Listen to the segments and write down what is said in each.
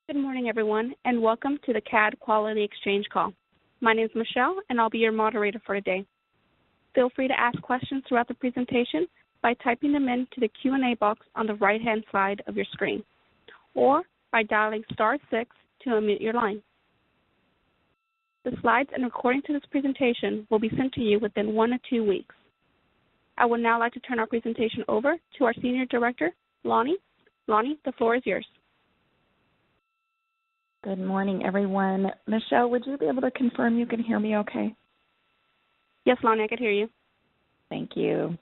Good morning, everyone, and welcome to the CAD Quality Exchange Call. My name is Michelle, and I'll be your moderator for today. Feel free to ask questions throughout the presentation by typing them into the Q&A box on the right-hand side of your screen, or by dialing *6 to unmute your line. The slides and recording to this presentation will be sent to you within 1 to 2 weeks. I would now like to turn our presentation over to our Senior Director, Lonnie. Lonnie, the floor is yours. Good morning, everyone. Michelle, would you be able to confirm you can hear me okay? Yes, Lonnie, I can hear you. Thank you.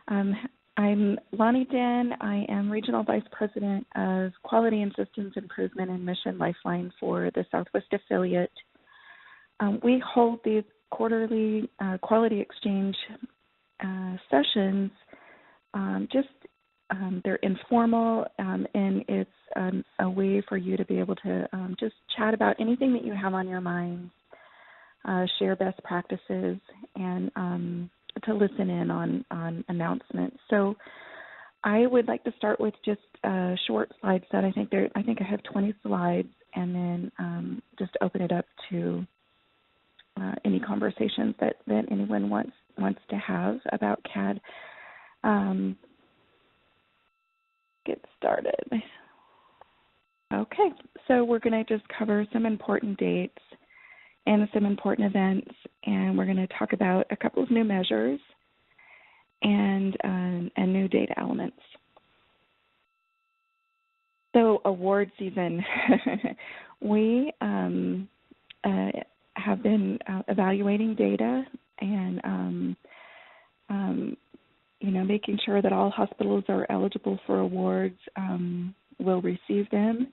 I'm Lonnie Den. I am Regional Vice President of Quality and Systems Improvement and Mission Lifeline for the Southwest Affiliate. We hold these quarterly quality exchange sessions. They're informal, and it's a way for you to be able to just chat about anything that you have on your mind, share best practices, and to listen in on announcements. So I would like to start with just a short slide set. I think I have 20 slides, and then just open it up to any conversations that anyone wants to have about CAD. Get started. Okay, so we're going to just cover some important dates and some important events, and we're going to talk about a couple of new measures and new data elements. So award season. We have been evaluating data and making sure that all hospitals are eligible for awards will receive them.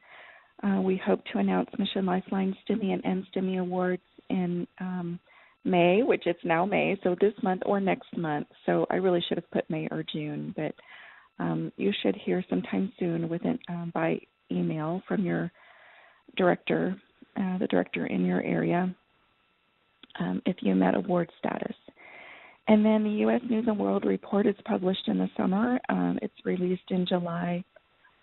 We hope to announce Mission Lifeline STEMI and NSTEMI awards in May, which it's now May, so this month or next month. So I really should have put May or June, but you should hear sometime soon by email from your director, the director in your area, if you met award status. And then the U.S. News & World Report is published in the summer. It's released in July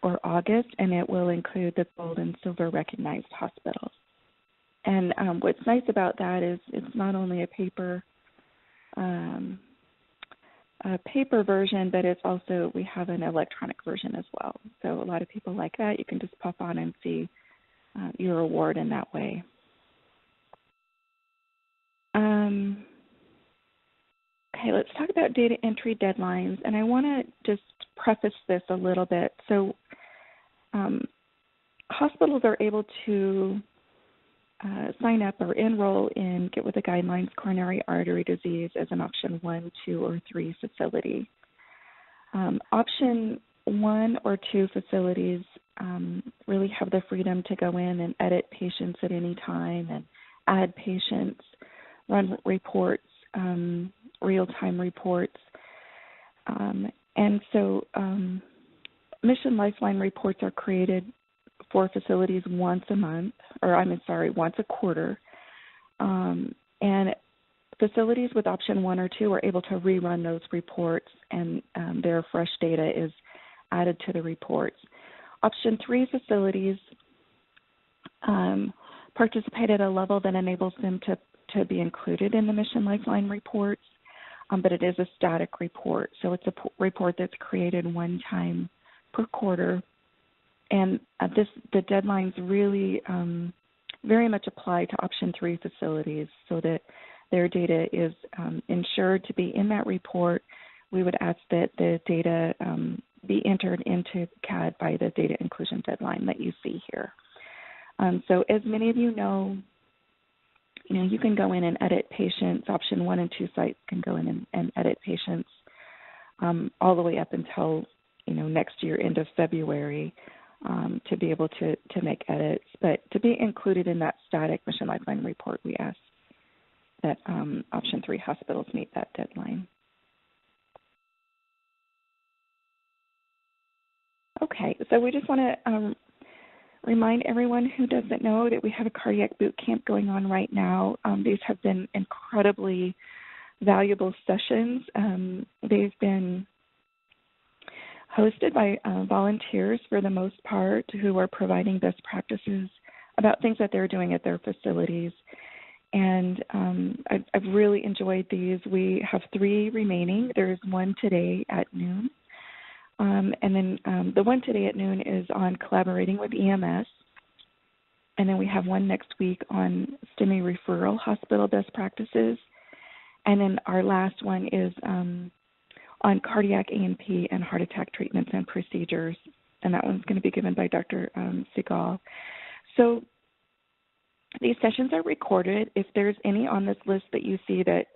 or August, and it will include the gold and silver recognized hospitals. And what's nice about that is it's not only a paper version, but it's also, we have an electronic version as well. So a lot of people like that. You can just pop on and see your award in that way. Okay, let's talk about data entry deadlines, and I want to just preface this a little bit. So hospitals are able to sign up or enroll in Get With the Guidelines coronary artery disease as an option 1, 2, or 3 facility. Option 1 or 2 facilities really have the freedom to go in and edit patients at any time and add patients, run reports, real-time reports. And so Mission Lifeline reports are created for facilities once a quarter. And facilities with option 1 or 2 are able to rerun those reports, and their fresh data is added to the reports. Option 3 facilities participate at a level that enables them to be included in the Mission Lifeline reports, but it is a static report. So it's a report that's created one time per quarter. And the deadlines really very much apply to option 3 facilities so that their data is ensured to be in that report. We would ask that the data be entered into CAD by the data inclusion deadline that you see here. So as many of you know, you can go in and edit patients. Option 1 and 2 sites can go in and edit patients all the way up until, next year, end of February, to be able to make edits. But to be included in that static Mission Lifeline report, we ask that option 3 hospitals meet that deadline. Okay, so we just want to remind everyone who doesn't know that we have a cardiac boot camp going on right now. These have been incredibly valuable sessions. They've been hosted by volunteers for the most part who are providing best practices about things that they're doing at their facilities. And I've really enjoyed these. We have 3 remaining. There's one today at noon. And then the one today at noon is on collaborating with EMS. And then we have one next week on STEMI Referral hospital best practices. And then our last one is on cardiac A&P and heart attack treatments and procedures. And that one's going to be given by Dr. Segal. So these sessions are recorded. If there's any on this list that you see that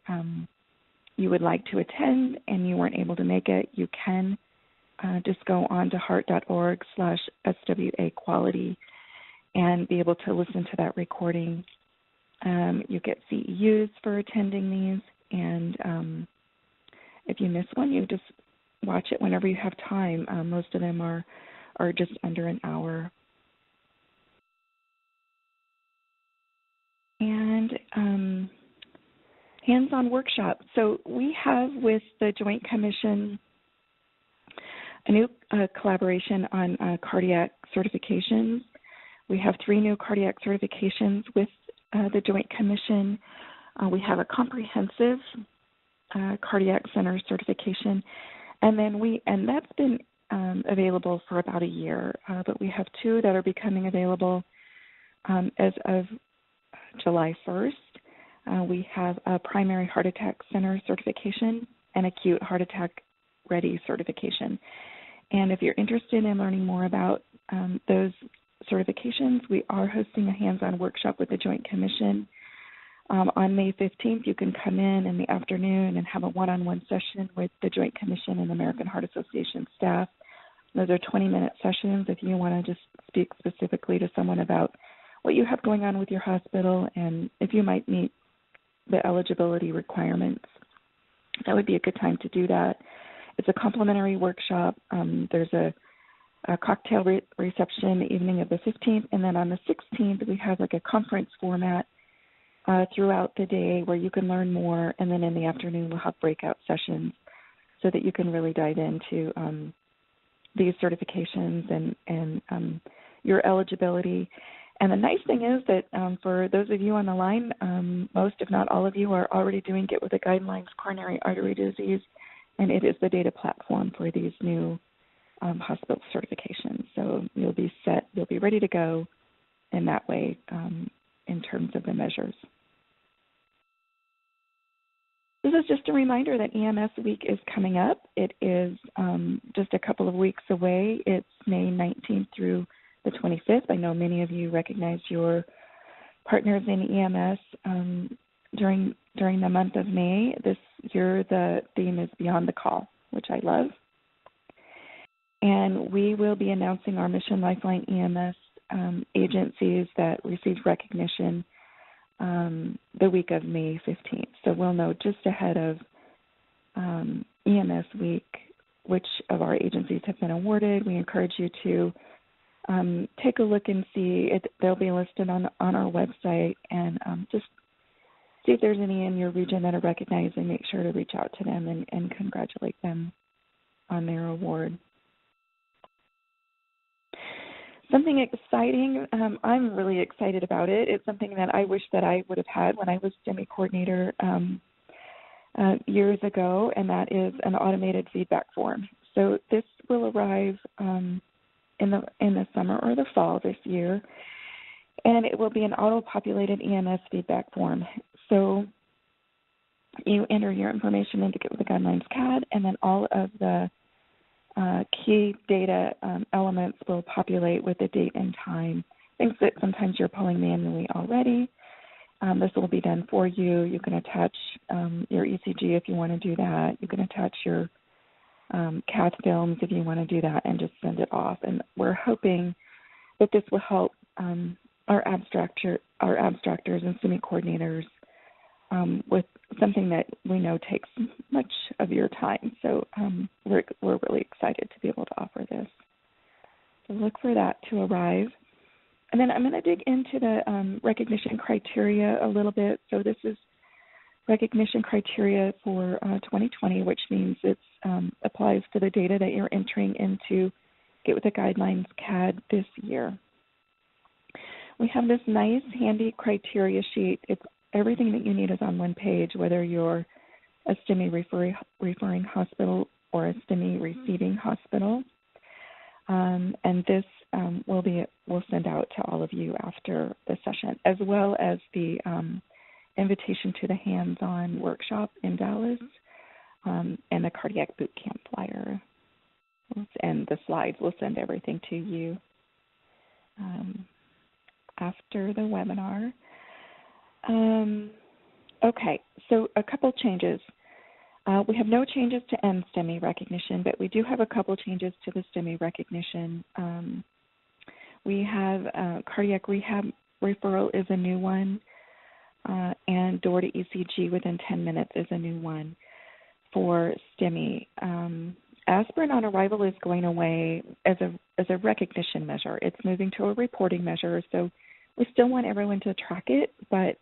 you would like to attend and you weren't able to make it, you can just go on to heart.org/SWA quality and be able to listen to that recording. You get CEUs for attending these, and if you miss one, you just watch it whenever you have time. Most of them are just under an hour. And hands-on workshop. So we have with the Joint Commission a new collaboration on cardiac certifications. We have 3 new cardiac certifications with the Joint Commission. We have a comprehensive cardiac center certification, and that's been available for about a year. But we have 2 that are becoming available as of July 1st. We have a primary heart attack center certification and acute heart attack ready certification. And if you're interested in learning more about those certifications, we are hosting a hands-on workshop with the Joint Commission on May 15th. You can come in the afternoon and have a one-on-one session with the Joint Commission and American Heart Association staff. Those are 20-minute sessions if you want to just speak specifically to someone about what you have going on with your hospital and if you might meet the eligibility requirements. That would be a good time to do that. It's a complimentary workshop. There's a cocktail reception the evening of the 15th, and then on the 16th we have like a conference format throughout the day where you can learn more, and then in the afternoon we'll have breakout sessions so that you can really dive into these certifications and your eligibility. And the nice thing is that for those of you on the line, most if not all of you are already doing Get With The Guidelines coronary artery disease, and it is the data platform for these new hospital certifications. So you'll be set, you'll be ready to go in that way in terms of the measures. This is just a reminder that EMS Week is coming up. It is just a couple of weeks away. It's May 19th through the 25th. I know many of you recognize your partners in EMS during the month of May. This year the theme is Beyond the Call, which I love. And we will be announcing our Mission Lifeline EMS agencies that received recognition the week of May 15th. So we'll know just ahead of EMS Week which of our agencies have been awarded. We encourage you to take a look and see. They'll be listed on our website, and just see if there's any in your region that are recognized and make sure to reach out to them and congratulate them on their award. Something exciting, I'm really excited about it. It's something that I wish that I would have had when I was STEMI coordinator years ago, and that is an automated feedback form. So this will arrive in the summer or the fall this year, and it will be an auto-populated EMS feedback form. So you enter your information into Get With The Guidelines CAD, and then all of the key data elements will populate with the date and time, things that sometimes you're pulling manually already. This will be done for you. You can attach your ECG if you want to do that. You can attach your CAD films if you want to do that and just send it off. And we're hoping that this will help our abstractors and STEMI coordinators with something that we know takes much of your time. So we're really excited to be able to offer this. So look for that to arrive. And then I'm going to dig into the recognition criteria a little bit. So this is recognition criteria for 2020, which means it applies to the data that you're entering into Get With the Guidelines CAD this year. We have this nice, handy criteria sheet. It's everything that you need is on one page, whether you're a STEMI referring hospital or a STEMI receiving hospital. And this we'll send out to all of you after the session, as well as the invitation to the hands-on workshop in Dallas and the cardiac bootcamp flyer. And the slides, we'll send everything to you after the webinar. Okay, so a couple changes. We have no changes to STEMI recognition, but we do have a couple changes to the STEMI recognition. We have cardiac rehab referral is a new one, and door to ECG within 10 minutes is a new one for STEMI. Aspirin on arrival is going away as a recognition measure. It's moving to a reporting measure, so we still want everyone to track it, but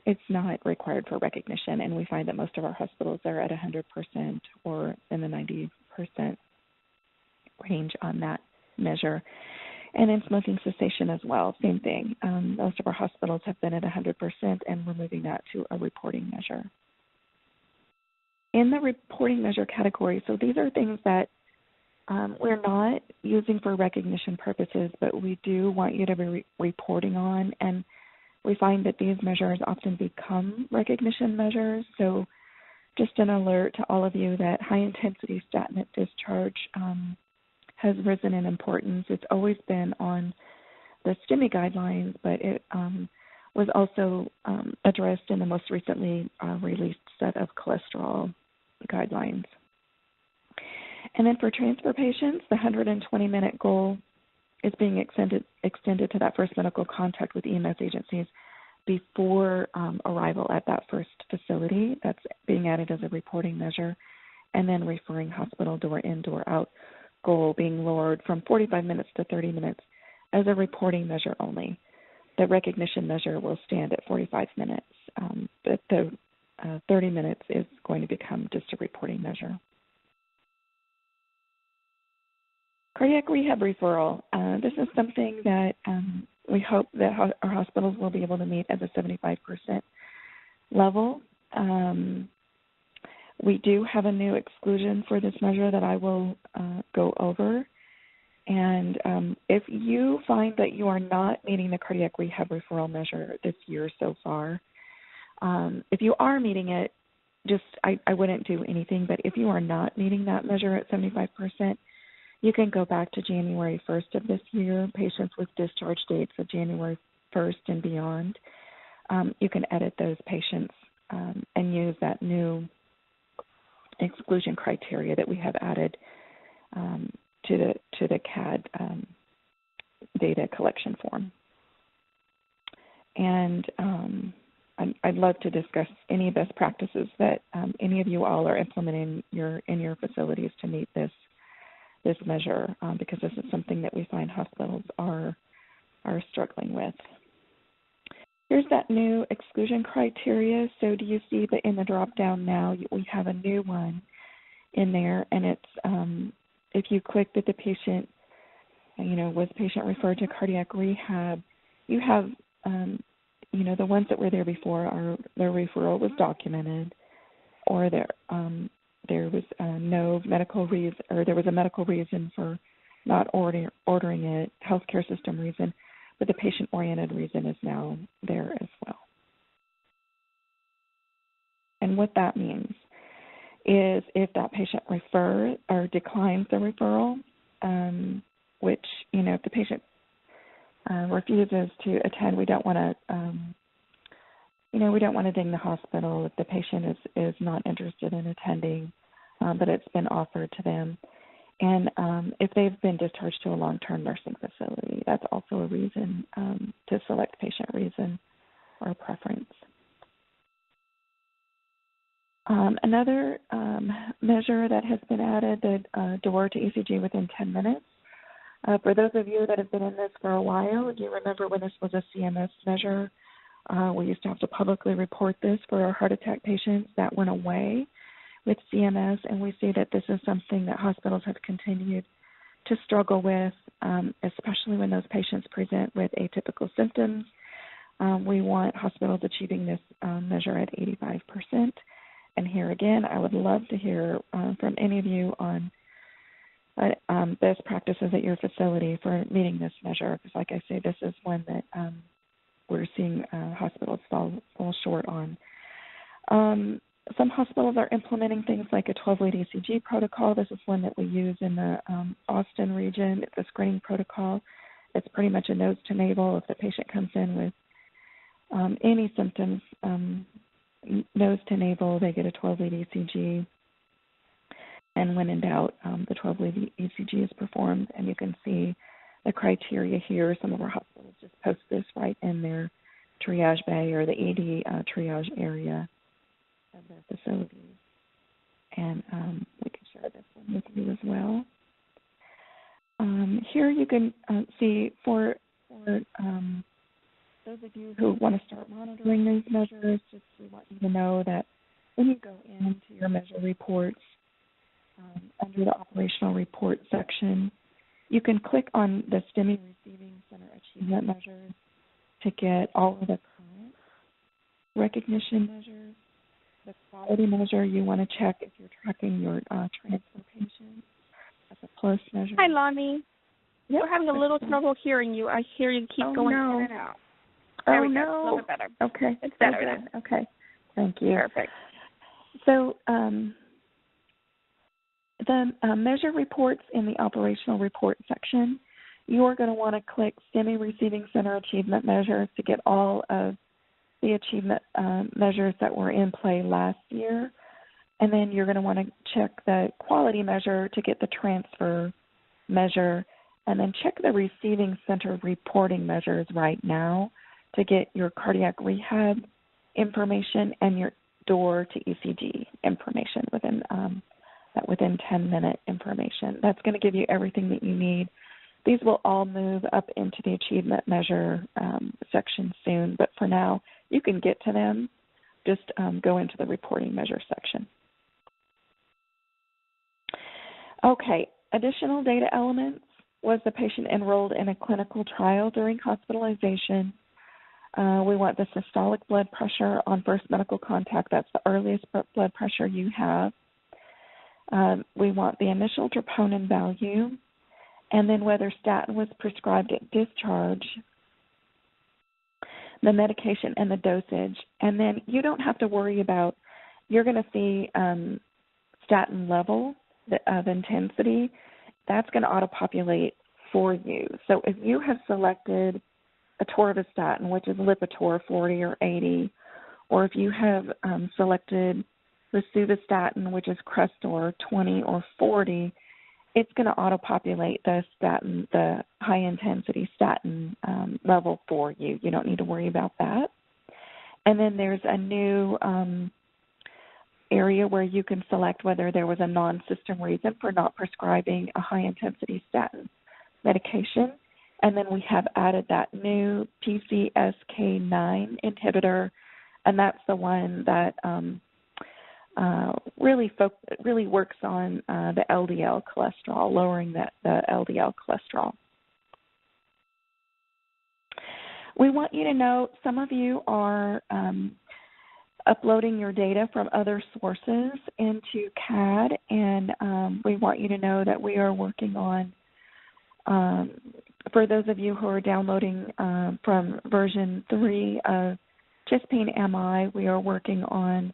it's not required for recognition, and we find that most of our hospitals are at 100% or in the 90% range on that measure. And then smoking cessation as well, same thing. Most of our hospitals have been at 100%, and we're moving that to a reporting measure. In the reporting measure category, so these are things that we're not using for recognition purposes, but we do want you to be reporting on, and we find that these measures often become recognition measures. So just an alert to all of you that high-intensity statin discharge has risen in importance. It's always been on the STEMI guidelines, but it was also addressed in the most recently released set of cholesterol guidelines. And then for transfer patients, the 120-minute goal is being extended to that first medical contact with EMS agencies before arrival at that first facility. That's being added as a reporting measure. And then referring hospital door in, door out goal being lowered from 45 minutes to 30 minutes as a reporting measure only. The recognition measure will stand at 45 minutes, but the 30 minutes is going to become just a reporting measure. Cardiac rehab referral. This is something that we hope that our hospitals will be able to meet at the 75% level. We do have a new exclusion for this measure that I will go over. And if you find that you are not meeting the cardiac rehab referral measure this year so far, if you are meeting it, I wouldn't do anything. But if you are not meeting that measure at 75%, you can go back to January 1st of this year, patients with discharge dates of January 1st and beyond. You can edit those patients and use that new exclusion criteria that we have added to the CAD data collection form. And I'd love to discuss any best practices that any of you all are implementing in your facilities to meet this measure, because this is something that we find hospitals are struggling with. Here's that new exclusion criteria. So do you see that in the drop-down now we have a new one in there, and it's if you click that the patient, was patient referred to cardiac rehab, you have, the ones that were there before are their referral was documented, or there was no medical reason, or there was a medical reason for not ordering it, healthcare system reason, but the patient-oriented reason is now there as well. And what that means is if that patient refers or declines the referral, which, if the patient refuses to attend, we don't want to, we don't want to ding the hospital if the patient is not interested in attending, but it's been offered to them. And if they've been discharged to a long-term nursing facility, that's also a reason to select patient reason or preference. Another measure that has been added, the door to ECG within 10 minutes. For those of you that have been in this for a while, you remember when this was a CMS measure, We used to have to publicly report this for our heart attack patients. That went away with CMS, and we see that this is something that hospitals have continued to struggle with, especially when those patients present with atypical symptoms. We want hospitals achieving this measure at 85%. And here again, I would love to hear from any of you on best practices at your facility for meeting this measure, because like I say, this is one that we're seeing hospitals fall short on. Some hospitals are implementing things like a 12-lead ECG protocol. This is one that we use in the Austin region. It's a screening protocol. It's pretty much a nose to navel. If the patient comes in with any symptoms, nose to navel, they get a 12-lead ECG. And when in doubt, the 12-lead ECG is performed, and you can see the criteria here. Some of our hospitals just post this right in their triage bay or the ED triage area of their facilities. And we can share this one with you as well. Here you can see for those of you who want to start monitoring these measures, just we want you to know that when you go into your measure reports, under the operational report section, you can click on the STEMI Receiving Center Achievement Measures to get all of the current recognition measures. The quality measure, you want to check if you're tracking your transfer patients. That's a plus measure. Hi, Lonnie. Yep. We're having a little trouble hearing you. I hear you keep going in and out. There we go. A little bit better. Okay. It's better now. Okay. Thank you. Perfect. So the measure reports in the operational report section, you're going to want to click STEMI Receiving Center Achievement Measures to get all of the achievement measures that were in play last year. And then you're going to want to check the quality measure to get the transfer measure. And then check the receiving center reporting measures right now to get your cardiac rehab information and your door to ECG information within 10-minute information. That's going to give you everything that you need. These will all move up into the achievement measure section soon, but for now, you can get to them. Just go into the reporting measure section. Okay, additional data elements. Was the patient enrolled in a clinical trial during hospitalization? We want the systolic blood pressure on first medical contact. That's the earliest blood pressure you have. We want the initial troponin value, and then whether statin was prescribed at discharge, the medication and the dosage. And then you don't have to worry about, you're going to see statin level of intensity. That's going to auto-populate for you. So if you have selected atorvastatin, which is Lipitor 40 or 80, or if you have selected rosuvastatin, which is Crestor 20 or 40, it's going to auto-populate the statin, the high-intensity statin level for you. You don't need to worry about that. And then there's a new area where you can select whether there was a non-system reason for not prescribing a high-intensity statin medication. And then we have added that new PCSK9 inhibitor, and that's the one that really works on the LDL cholesterol, lowering the LDL cholesterol. We want you to know some of you are uploading your data from other sources into CAD, and we want you to know that we are working on, for those of you who are downloading from version 3 of Chispine MI, we are working on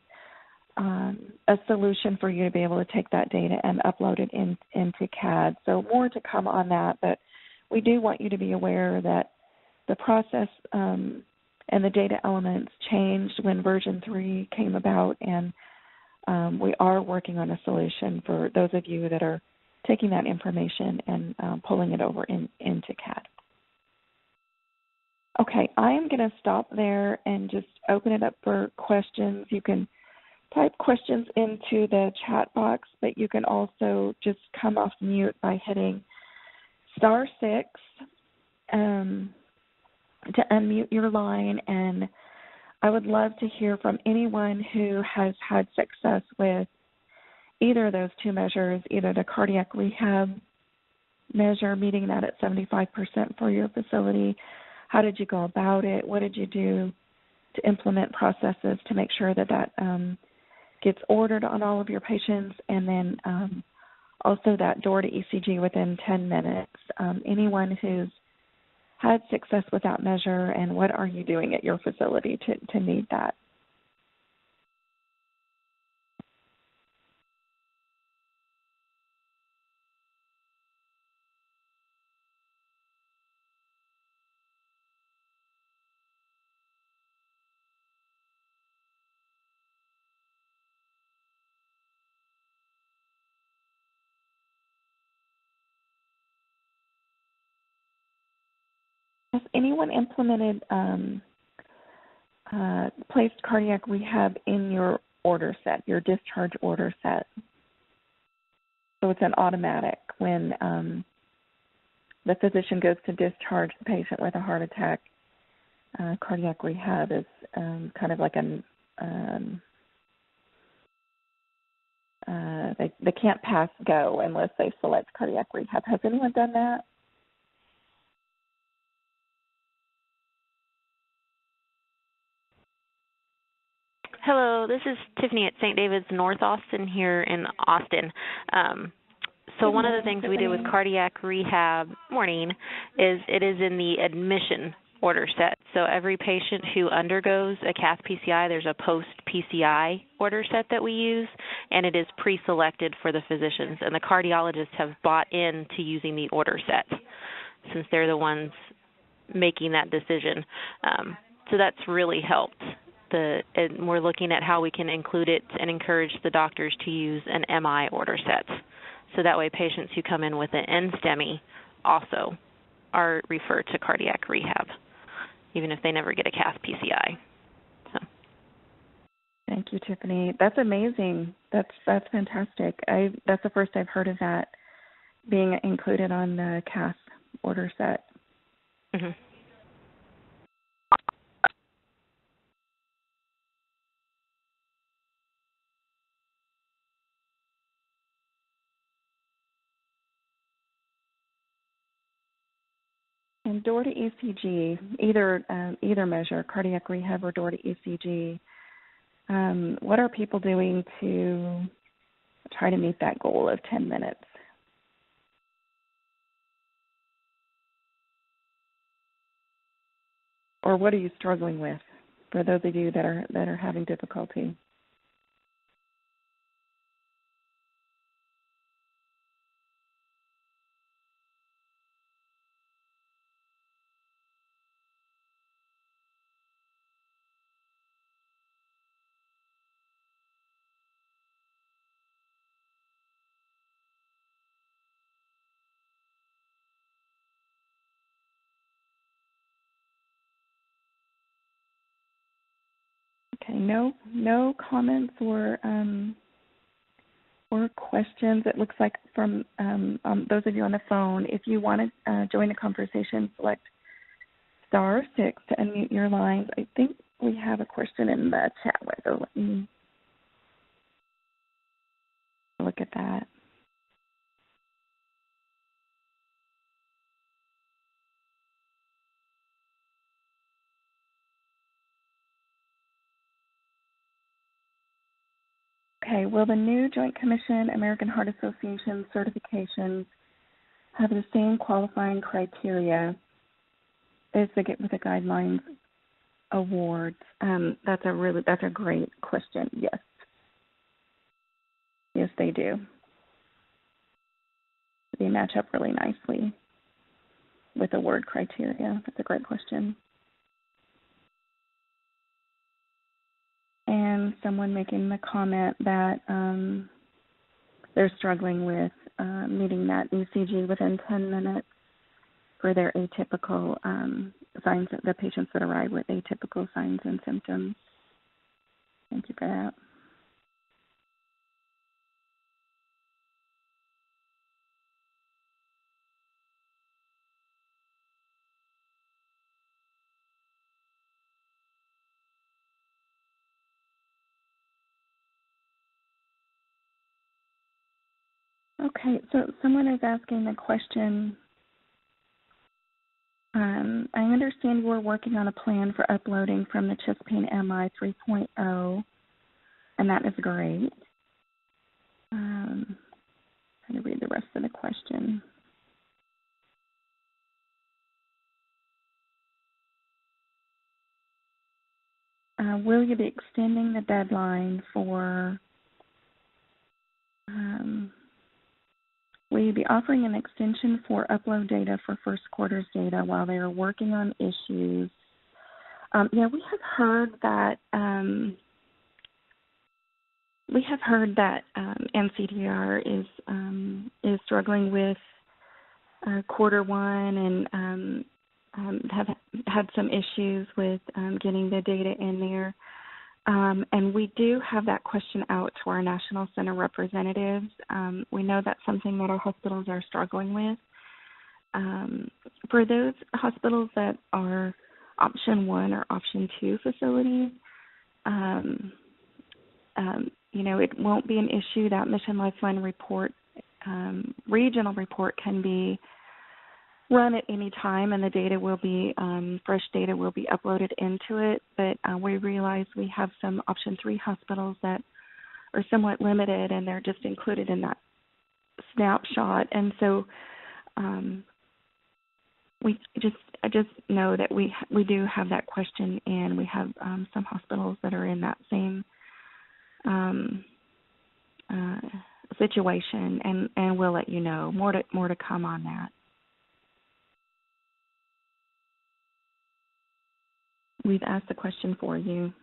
a solution for you to be able to take that data and upload it into CAD. So more to come on that, but we do want you to be aware that the process and the data elements changed when version 3 came about, and we are working on a solution for those of you that are taking that information and pulling it over into CAD. Okay, I am going to stop there and just open it up for questions. You can type questions into the chat box, but you can also just come off mute by hitting *6 to unmute your line and I would love to hear from anyone who has had success with either of those two measures, either the cardiac rehab measure, meeting that at 75% for your facility. How did you go about it? What did you do to implement processes to make sure that gets ordered on all of your patients? And then also that door to ECG within 10 minutes. Anyone who's had success with that measure, and what are you doing at your facility to meet that? Has anyone implemented placed cardiac rehab in your order set, your discharge order set? So it's an automatic when the physician goes to discharge the patient with a heart attack. Cardiac rehab is kind of like they can't pass go unless they select cardiac rehab. Has anyone done that? Hello, this is Tiffany at St. David's North Austin here in Austin. So one of the things we did with cardiac rehab, morning, is it is in the admission order set. So every patient who undergoes a cath PCI, there's a post-PCI order set that we use, and it is pre-selected for the physicians. And the cardiologists have bought into using the order set since they're the ones making that decision. So that's really helped. And we're looking at how we can include it and encourage the doctors to use an MI order set. So that way patients who come in with an STEMI also are referred to cardiac rehab, even if they never get a cath PCI. So. Thank you, Tiffany. That's amazing. That's fantastic. That's the first I've heard of that being included on the cath order set. Mm-hmm. And door to ECG, either measure, cardiac rehab or door to ECG, what are people doing to try to meet that goal of 10 minutes? Or what are you struggling with for those of you that are having difficulty? Okay, no comments or questions. It looks like from those of you on the phone, if you want to join the conversation, select *6 to unmute your lines. I think we have a question in the chat window. Let me look at that. Okay, will the new Joint Commission American Heart Association certifications have the same qualifying criteria as they get with the guidelines awards? That's a great question. Yes, they do. They match up really nicely with award criteria. That's a great question. And someone making the comment that they're struggling with meeting that ECG within 10 minutes for their atypical signs, the patients that arrive with atypical signs and symptoms. Thank you for that. Okay, so someone is asking the question, I understand you are working on a plan for uploading from the chest pain MI 3.0, and that is great. Trying to read the rest of the question. Will you be extending the deadline for, will you be offering an extension for upload data for first quarter's data while they are working on issues? Yeah, we have heard that NCDR is struggling with quarter one and have had some issues with getting the data in there. And we do have that question out to our National Center representatives. We know that's something that our hospitals are struggling with. For those hospitals that are option 1 or option 2 facilities, it won't be an issue. That Mission Lifeline report, regional report, can be run at any time, and the data will be, fresh data will be uploaded into it. But we realize we have some option 3 hospitals that are somewhat limited, and they're just included in that snapshot. And so I just know that we do have that question, and we have some hospitals that are in that same situation, and we'll let you know. More to come on that. We've asked the question for you.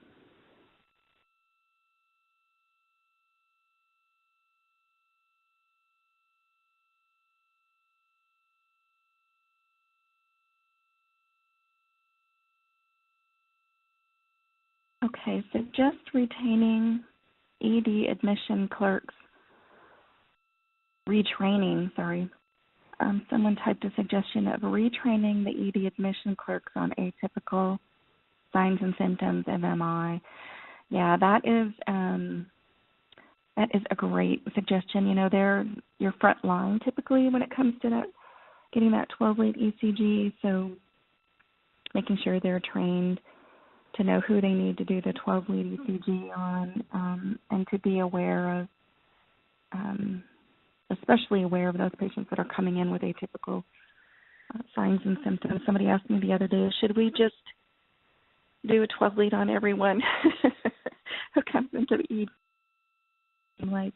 Okay, so just retaining ED admission clerks, retraining, someone typed a suggestion of retraining the ED admission clerks on atypical signs and symptoms of MI. Yeah, that is a great suggestion. They're your front line typically when it comes to that, getting that 12-lead ECG, so making sure they're trained to know who they need to do the 12-lead ECG on, and to be aware of, especially aware of those patients that are coming in with atypical signs and symptoms. Somebody asked me the other day, should we just do a 12-lead on everyone who comes into the ED? Like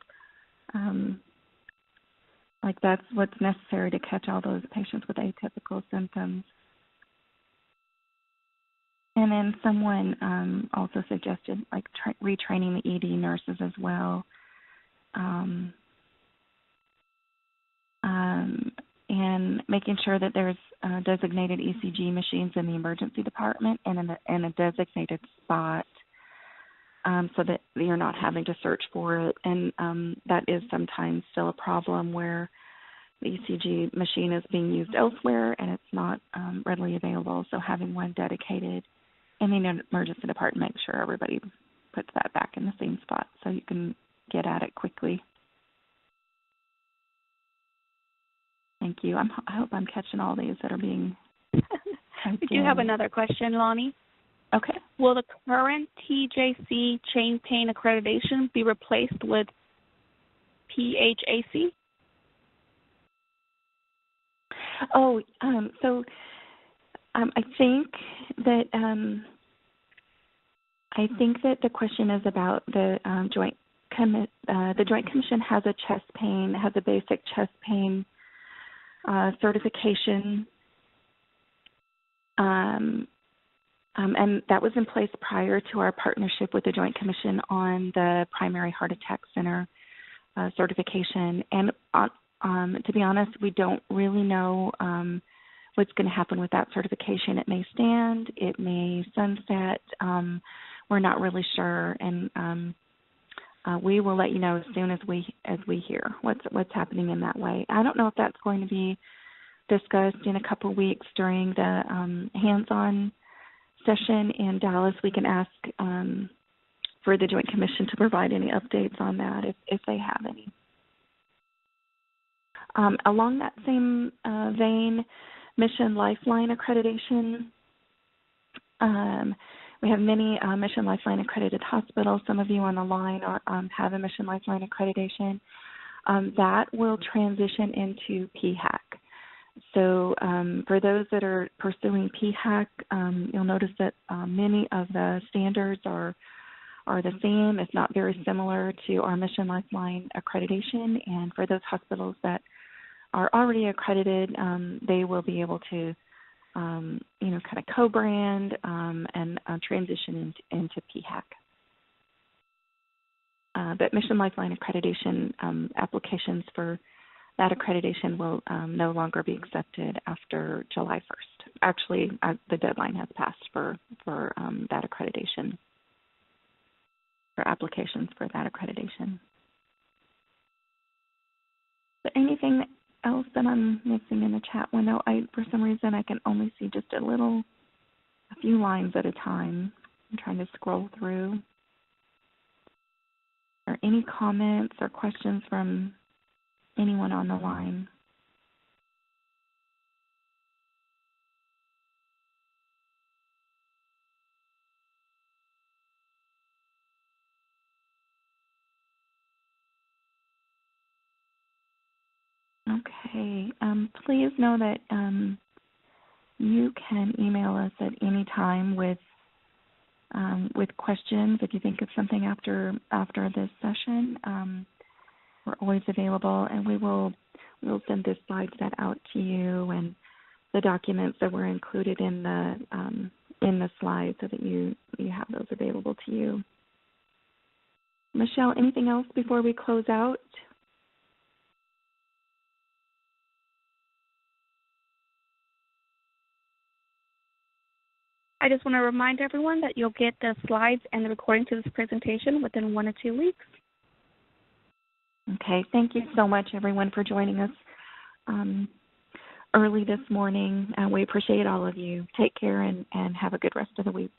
that's what's necessary to catch all those patients with atypical symptoms. And then someone also suggested retraining the ED nurses as well, and making sure that there's designated ECG machines in the emergency department and in a designated spot, so that you're not having to search for it. And that is sometimes still a problem where the ECG machine is being used elsewhere and it's not readily available. So having one dedicated in the emergency department, make sure everybody puts that back in the same spot so you can get at it quickly. Thank you. I hope I'm catching all these that are being We do have another question, Lonnie. Okay. Will the current TJC chain pain accreditation be replaced with PHAC? I think that the question is about the Joint Commission has a basic chest pain certification, and that was in place prior to our partnership with the Joint Commission on the Primary Heart Attack Center certification. And to be honest, we don't really know what's going to happen with that certification. It may stand, it may sunset. We're not really sure, and we will let you know as soon as we hear what's happening in that way. I don't know if that's going to be discussed in a couple of weeks during the hands-on session in Dallas. We can ask for the Joint Commission to provide any updates on that if they have any. Along that same vein, Mission Lifeline accreditation. We have many Mission Lifeline accredited hospitals. Some of you on the line have a Mission Lifeline accreditation. That will transition into PHAC. So for those that are pursuing PHAC, you'll notice that many of the standards are the same, if not very similar to our Mission Lifeline accreditation. And for those hospitals that are already accredited, they will be able to, kind of co-brand and transition into PHAC. But Mission Lifeline accreditation applications for that accreditation will no longer be accepted after July 1st. Actually, the deadline has passed for that accreditation, for applications for that accreditation. Is there anything else that I'm missing in the chat window? For some reason, I can only see just a few lines at a time. I'm trying to scroll through. Are any comments or questions from anyone on the line? Okay. Please know that you can email us at any time with questions. If you think of something after this session, we're always available, and we'll send this slide set out to you and the documents that were included in the slide so that you have those available to you. Michelle, anything else before we close out? I just want to remind everyone that you'll get the slides and the recording to this presentation within 1 or 2 weeks. Okay, thank you so much, everyone, for joining us early this morning. We appreciate all of you. Take care and have a good rest of the week.